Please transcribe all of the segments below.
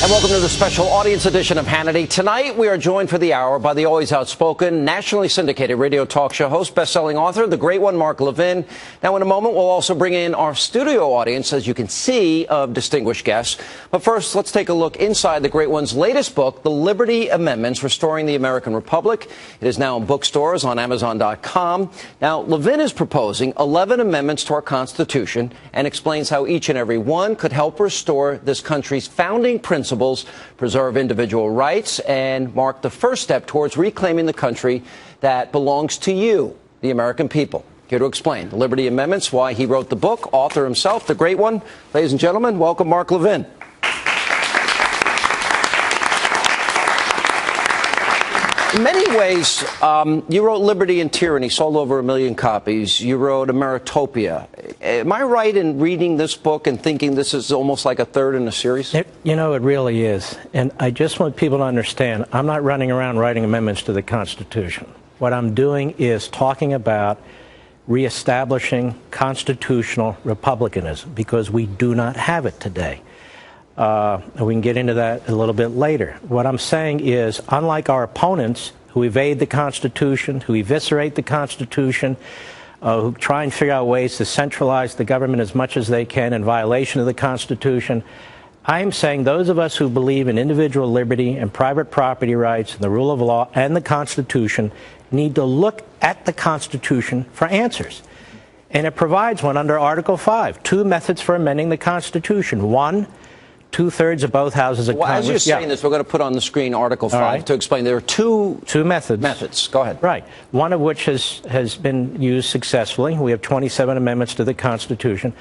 And welcome to the special audience edition of Hannity. Tonight, we are joined for the hour by the always outspoken, nationally syndicated radio talk show host, best-selling author, the great one, Mark Levin. Now, in a moment, we'll also bring in our studio audience, as you can see, of distinguished guests. But first, let's take a look inside the great one's latest book, The Liberty Amendments, Restoring the American Republic. It is now in bookstores on Amazon.com. Now, Levin is proposing 11 amendments to our Constitution and explains how each and every one could help restore this country's founding principles, preserve individual rights, and mark the first step towards reclaiming the country that belongs to you, the American people. Here to explain the Liberty Amendments, why he wrote the book, author himself, the great one. Ladies and gentlemen, welcome Mark Levin. In many ways, you wrote Liberty and Tyranny, sold over 1 million copies. You wrote Ameritopia. Am I right in reading this book and thinking this is almost like a third in a series? It really is. And I just want people to understand, I'm not running around writing amendments to the Constitution. What I'm doing is talking about reestablishing constitutional republicanism, because we do not have it today. We can get into that a little bit later. What I'm saying is, unlike our opponents who evade the Constitution, who eviscerate the Constitution, who try and figure out ways to centralize the government as much as they can in violation of the Constitution, I'm saying those of us who believe in individual liberty and private property rights and the rule of law and the Constitution need to look at the Constitution for answers. And it provides one under Article 5, 2 methods for amending the Constitution. One, 2/3 of both houses of Congress. As you're saying this, we're going to put on the screen Article 5 to explain. There are two methods. Go ahead. Right. One of which has been used successfully. We have 27 amendments to the Constitution.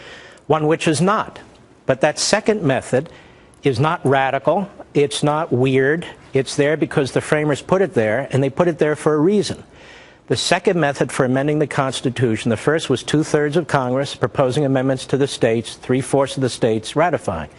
One which is not. But that second method is not radical. It's not weird. It's there because the framers put it there, and they put it there for a reason. The second method for amending the Constitution, the first was 2/3 of Congress proposing amendments to the states, 3/4 of the states ratifying.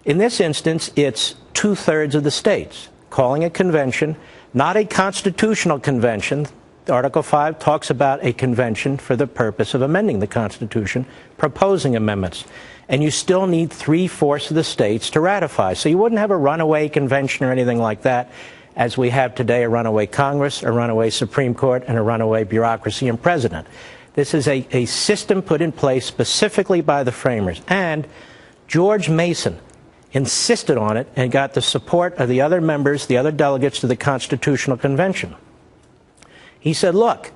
In this instance, it's 2/3 of the states calling a convention, not a constitutional convention. Article 5 talks about a convention for the purpose of amending the Constitution, proposing amendments. And you still need 3/4 of the states to ratify. So you wouldn't have a runaway convention or anything like that, as we have today, a runaway Congress, a runaway Supreme Court, and a runaway bureaucracy and president. This is a system put in place specifically by the framers. And George Mason insisted on it and got the support of the other members, the other delegates to the Constitutional Convention. He said, look,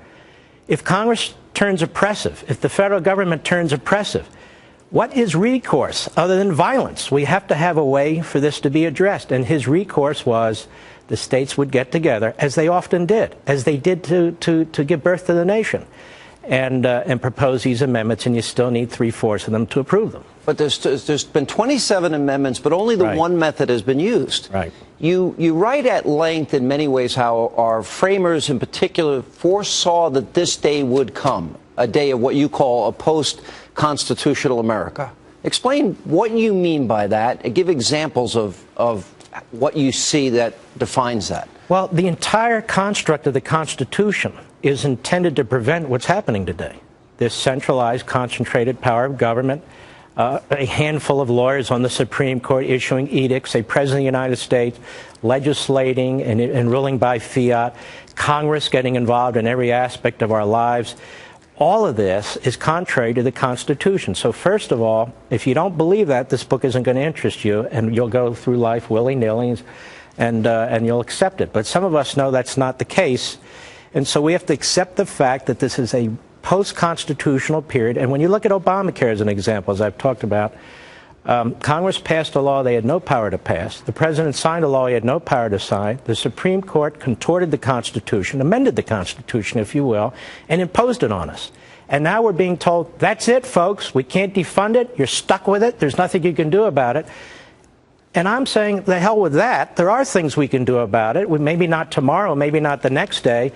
if Congress turns oppressive, if the federal government turns oppressive, what is recourse other than violence? We have to have a way for this to be addressed. And his recourse was the states would get together, as they often did, as they did to give birth to the nation, and propose these amendments, and you still need 3/4 of them to approve them. But there's been 27 amendments, but only the one method has been used. Right. You write at length in many ways how our framers in particular foresaw that this day would come, a day of what you call a post-constitutional America. Explain what you mean by that and give examples of what you see that defines that. Well, the entire construct of the Constitution is intended to prevent what's happening today. This centralized, concentrated power of government, a handful of lawyers on the Supreme Court issuing edicts, a president of the United States legislating and ruling by fiat, Congress getting involved in every aspect of our lives. All of this is contrary to the Constitution. So first of all, if you don't believe that, this book isn't going to interest you, and you'll go through life willy-nilly and you'll accept it. But some of us know that's not the case, and so we have to accept the fact that this is a post-constitutional period. And when you look at Obamacare as an example, as I've talked about, Congress passed a law they had no power to pass. The president signed a law he had no power to sign. The Supreme Court contorted the Constitution, amended the Constitution, if you will, and imposed it on us. And now we're being told, that's it, folks. We can't defund it. You're stuck with it. There's nothing you can do about it. And I'm saying, the hell with that. There are things we can do about it. Maybe not tomorrow, maybe not the next day.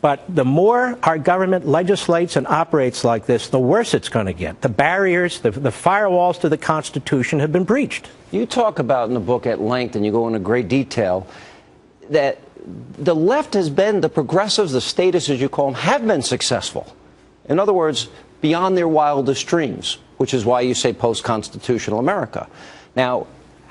But the more our government legislates and operates like this, the worse it's going to get. The barriers, the firewalls to the Constitution have been breached. You talk about in the book at length, and you go into great detail, that the left has been, the progressives, the statists, as you call them, have been successful. In other words, beyond their wildest dreams, which is why you say post-constitutional America. Now,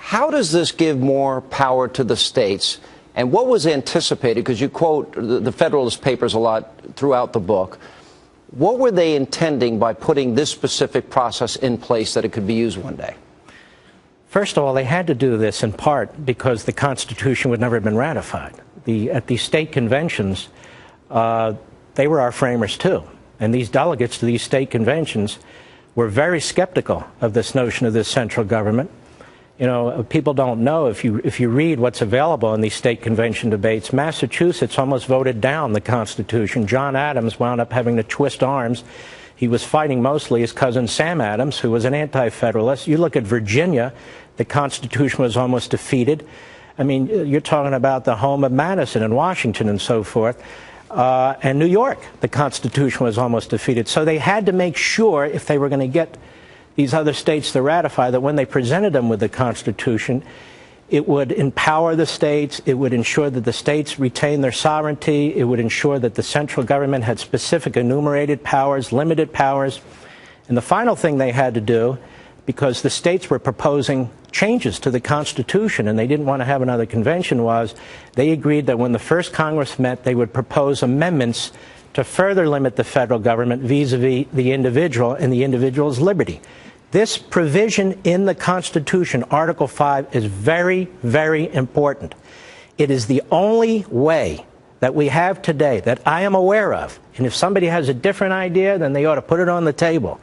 How does this give more power to the states? And what was anticipated, because you quote the Federalist Papers a lot throughout the book, what were they intending by putting this specific process in place that it could be used one day? First of all, they had to do this in part because the Constitution would never have been ratified. At the state conventions, they were our framers too. And these delegates to these state conventions were very skeptical of this notion of this central government. You know, people don't know, if you read what's available in these state convention debates, Massachusetts almost voted down the Constitution. John Adams wound up having to twist arms. He was fighting mostly his cousin Sam Adams, who was an anti-federalist. You look at Virginia, the Constitution was almost defeated. I mean, you're talking about the home of Madison and Washington and so forth. And New York, the Constitution was almost defeated. So they had to make sure, if they were going to get these other states to ratify, that when they presented them with the Constitution, it would empower the states, it would ensure that the states retain their sovereignty, it would ensure that the central government had specific enumerated powers, limited powers. And the final thing they had to do, because the states were proposing changes to the Constitution and they didn't want to have another convention, was they agreed that when the first Congress met, they would propose amendments to further limit the federal government vis-a-vis the individual and the individual's liberty. This provision in the Constitution, Article 5, is very, very important. It is the only way that we have today that I am aware of, and if somebody has a different idea, then they ought to put it on the table,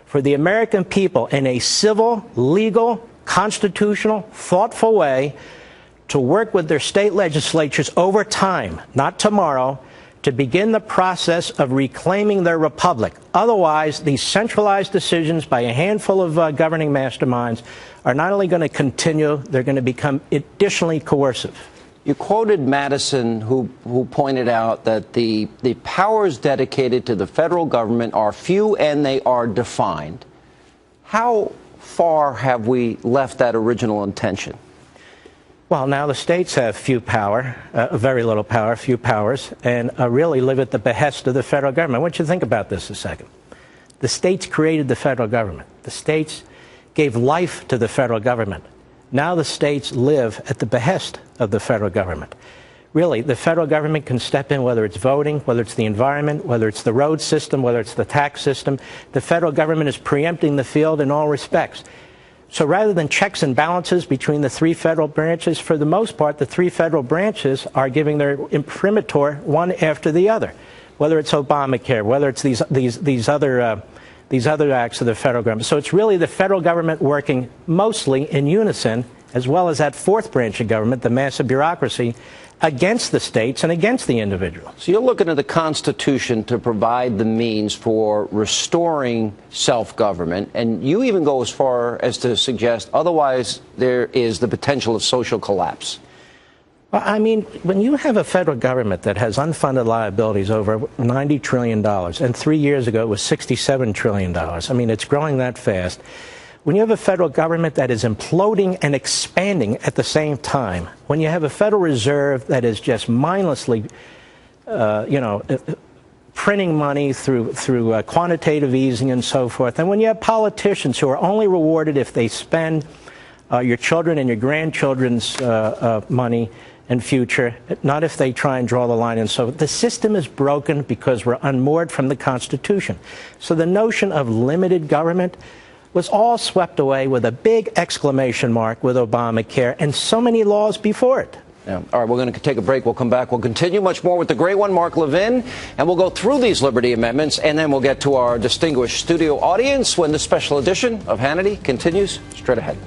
for the American people in a civil, legal, constitutional, thoughtful way to work with their state legislatures over time, not tomorrow, to begin the process of reclaiming their republic. Otherwise, these centralized decisions by a handful of governing masterminds are not only going to continue, they're going to become additionally coercive. You quoted Madison, who pointed out that the powers dedicated to the federal government are few and they are defined. How far have we left that original intention? Well, now the states have few power, very little power, few powers, and really live at the behest of the federal government. I want you to think about this a second. The states created the federal government. The states gave life to the federal government. Now the states live at the behest of the federal government. Really, the federal government can step in, whether it's voting, whether it's the environment, whether it's the road system, whether it's the tax system. The federal government is preempting the field in all respects. So rather than checks and balances between the three federal branches, for the most part, the three federal branches are giving their imprimatur one after the other, whether it's Obamacare, whether it's these other acts of the federal government. So it's really the federal government working mostly in unison, as well as that fourth branch of government, the massive bureaucracy, against the states and against the individual. So you're looking at the Constitution to provide the means for restoring self-government, and you even go as far as to suggest otherwise there is the potential of social collapse. Well, I mean, when you have a federal government that has unfunded liabilities over $90 trillion, and 3 years ago it was $67 trillion, I mean, it's growing that fast. When you have a federal government that is imploding and expanding at the same time, when you have a Federal Reserve that is just mindlessly, printing money through quantitative easing and so forth, and when you have politicians who are only rewarded if they spend your children and your grandchildren's money and future, not if they try and draw the line and so forth. The system is broken because we're unmoored from the Constitution. So the notion of limited government was all swept away with a big exclamation mark with Obamacare and so many laws before it. Yeah. All right, we're going to take a break. We'll come back. We'll continue much more with the great one, Mark Levin, and we'll go through these Liberty Amendments, and then we'll get to our distinguished studio audience when the special edition of Hannity continues straight ahead.